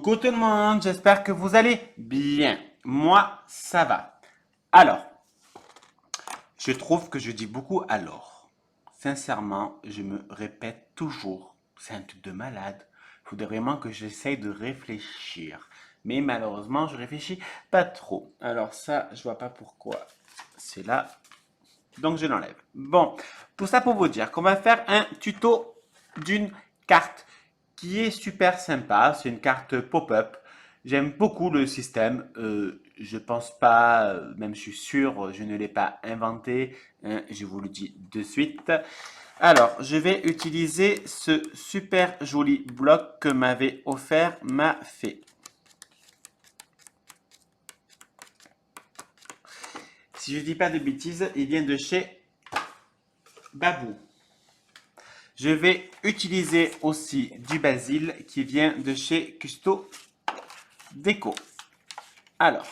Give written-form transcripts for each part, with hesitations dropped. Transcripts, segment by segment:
Coucou tout le monde, j'espère que vous allez bien. Moi, ça va. Alors, je trouve que je dis beaucoup alors. Sincèrement, je me répète toujours. C'est un truc de malade. Il faudrait vraiment que j'essaye de réfléchir. Mais malheureusement, je réfléchis pas trop. Alors ça, je vois pas pourquoi. C'est là. Donc je l'enlève. Bon, tout ça pour vous dire qu'on va faire un tuto d'une carte qui est super sympa. C'est une carte pop-up. J'aime beaucoup le système. Je pense pas, même je suis sûr, je ne l'ai pas inventé. Hein, je vous le dis de suite. Alors, je vais utiliser ce super joli bloc que m'avait offert ma fée. Si je dis pas de bêtises, il vient de chez Babou. Je vais utiliser aussi du basil qui vient de chez Custo Déco. Alors,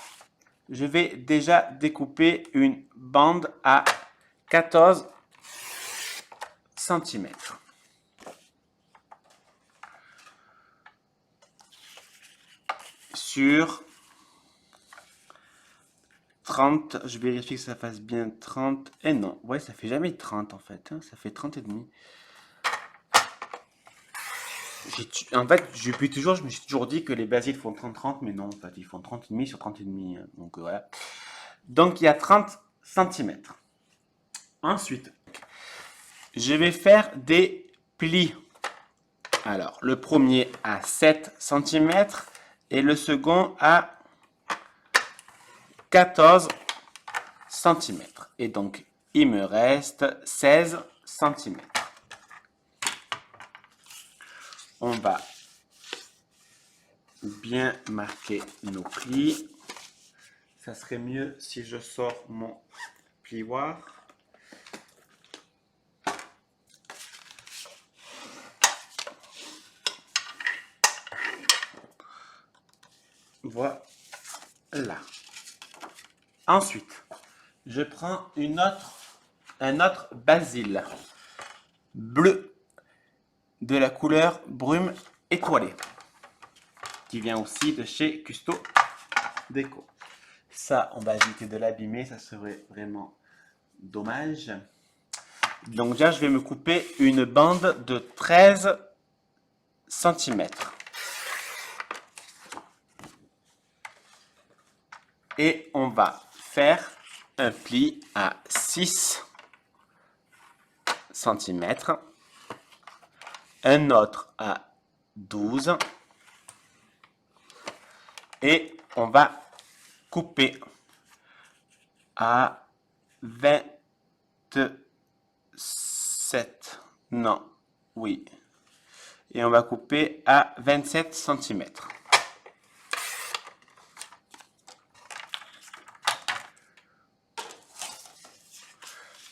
je vais déjà découper une bande à 14 cm. Sur 30, je vérifie que ça fasse bien 30. Et non, ouais, ça fait jamais 30 en fait, hein, ça fait 30 et demi. En fait, je me suis toujours dit que les basiles font 30-30, mais non, en fait, ils font 30 et demi sur 30 et demi. Donc voilà. Donc il y a 30 cm. Ensuite, je vais faire des plis. Alors, le premier à 7 cm et le second à 14 cm. Et donc, il me reste 16 cm. On va bien marquer nos plis. Ça serait mieux si je sors mon plioir. Voilà. Ensuite, je prends un autre basil bleu de la couleur brume étoilée qui vient aussi de chez Custo Déco. Ça, on va éviter de l'abîmer, ça serait vraiment dommage. Donc déjà, je vais me couper une bande de 13 cm. Et on va faire un pli à 6 cm, un autre à 12 et on va couper à 27. Non, oui. Et on va couper à 27 cm.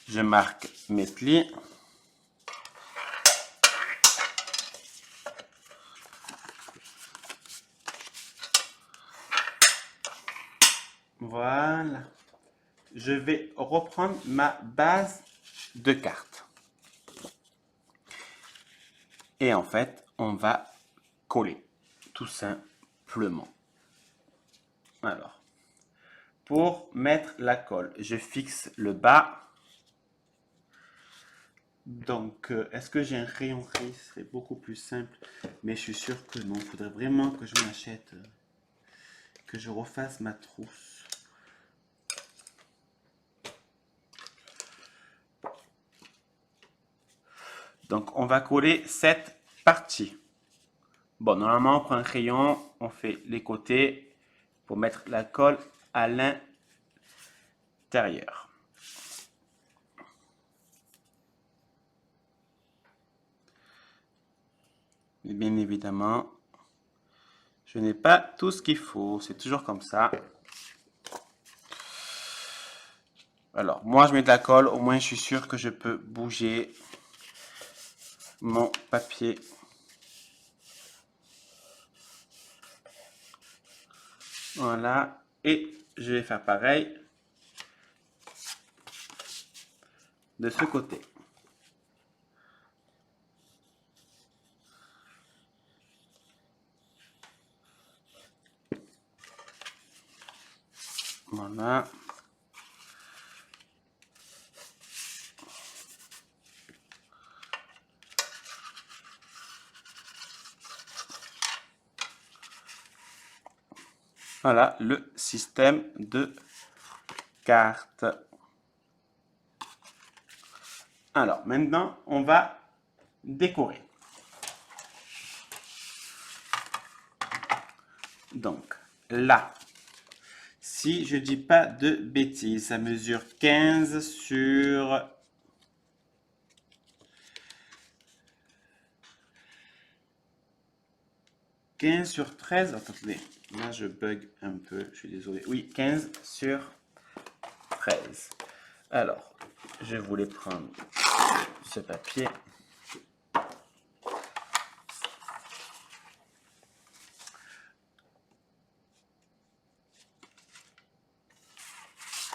Je marque mes plis. Voilà. Je vais reprendre ma base de carte. Et en fait, on va coller, tout simplement. Alors, pour mettre la colle, je fixe le bas. Donc, est-ce que j'ai un crayon gris? Ce serait beaucoup plus simple. Mais je suis sûr que non. Il faudrait vraiment que je m'achète, que je refasse ma trousse. Donc, on va coller cette partie. Bon, normalement, on prend un crayon, on fait les côtés pour mettre la colle à l'intérieur. Et bien évidemment, je n'ai pas tout ce qu'il faut. C'est toujours comme ça. Alors, moi, je mets de la colle. Au moins, je suis sûr que je peux bouger mon papier. Voilà. Et je vais faire pareil de ce côté. Voilà. Voilà le système de cartes. Alors, maintenant, on va décorer. Donc, là, si je dis pas de bêtises, ça mesure 15 sur... 15 sur 13. Attendez, là je bug un peu, je suis désolé. Oui, 15 sur 13. Alors, je voulais prendre ce papier.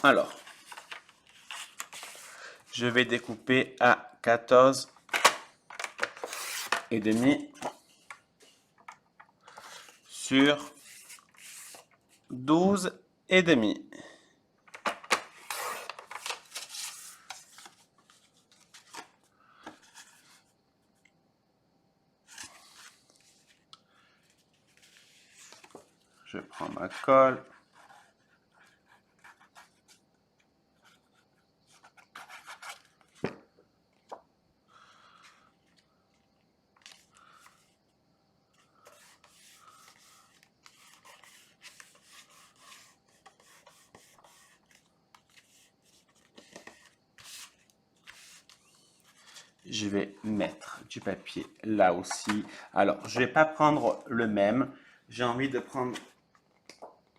Alors, je vais découper à 14 et demi sur 12 et demi. Je prends ma colle. Je vais mettre du papier là aussi. Alors, je ne vais pas prendre le même. J'ai envie de prendre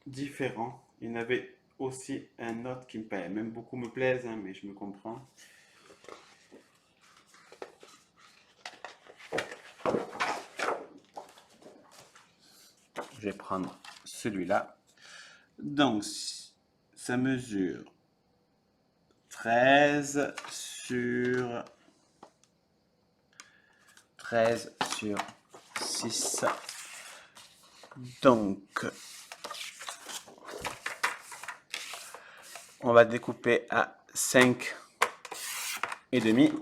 différent. Il y en avait aussi un autre qui me plaît. Même beaucoup me plaisent, hein, mais je me comprends. Je vais prendre celui-là. Donc, ça mesure 13 sur 6. Donc, on va découper à 5 et demi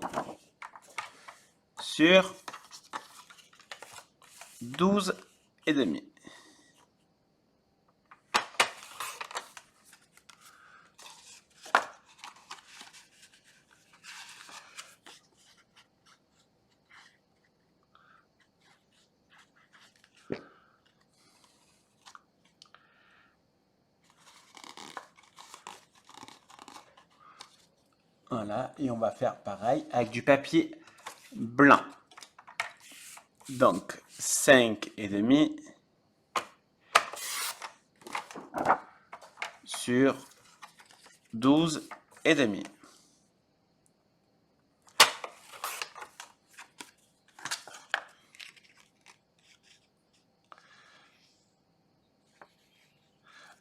sur 12 et demi. Voilà, et on va faire pareil avec du papier blanc. Donc, 5 et demi sur 12 et demi.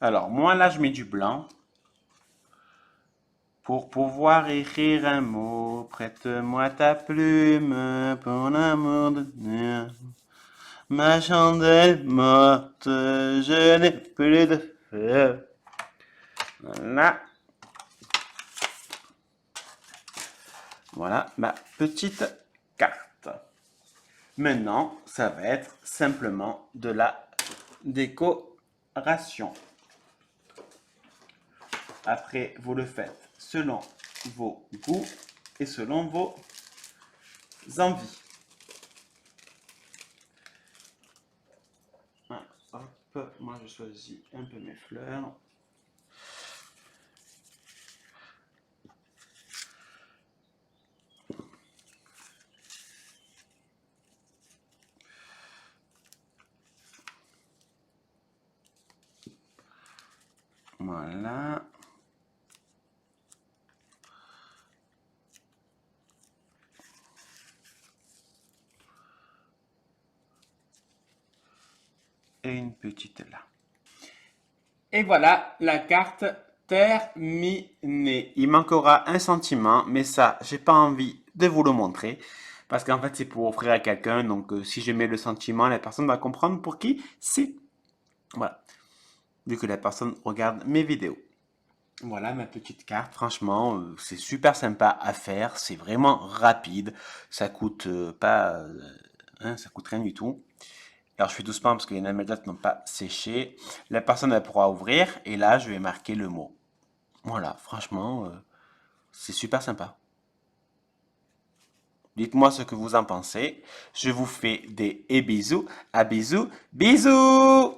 Alors, moi là, je mets du blanc. Pour pouvoir écrire un mot, prête-moi ta plume, pour l'amour de Dieu. Ma chandelle morte, je n'ai plus de feu. Voilà. Voilà ma petite carte. Maintenant, ça va être simplement de la décoration. Après, vous le faites selon vos goûts et selon vos envies. Hop, moi je choisis un peu mes fleurs. Voilà. Et une petite là. Et voilà la carte terminée. Il manquera un sentiment, mais ça, j'ai pas envie de vous le montrer. Parce qu'en fait, c'est pour offrir à quelqu'un. Donc, si je mets le sentiment, la personne va comprendre pour qui c'est. Voilà. Vu que la personne regarde mes vidéos. Voilà ma petite carte. Franchement, c'est super sympa à faire. C'est vraiment rapide. Ça coûte pas, ça coûte rien du tout. Alors je fais doucement parce que les médiates n'ont pas séché. La personne elle pourra ouvrir et là je vais marquer le mot. Voilà, franchement, c'est super sympa. Dites-moi ce que vous en pensez. Je vous fais des bisous. À bisous. Bisous!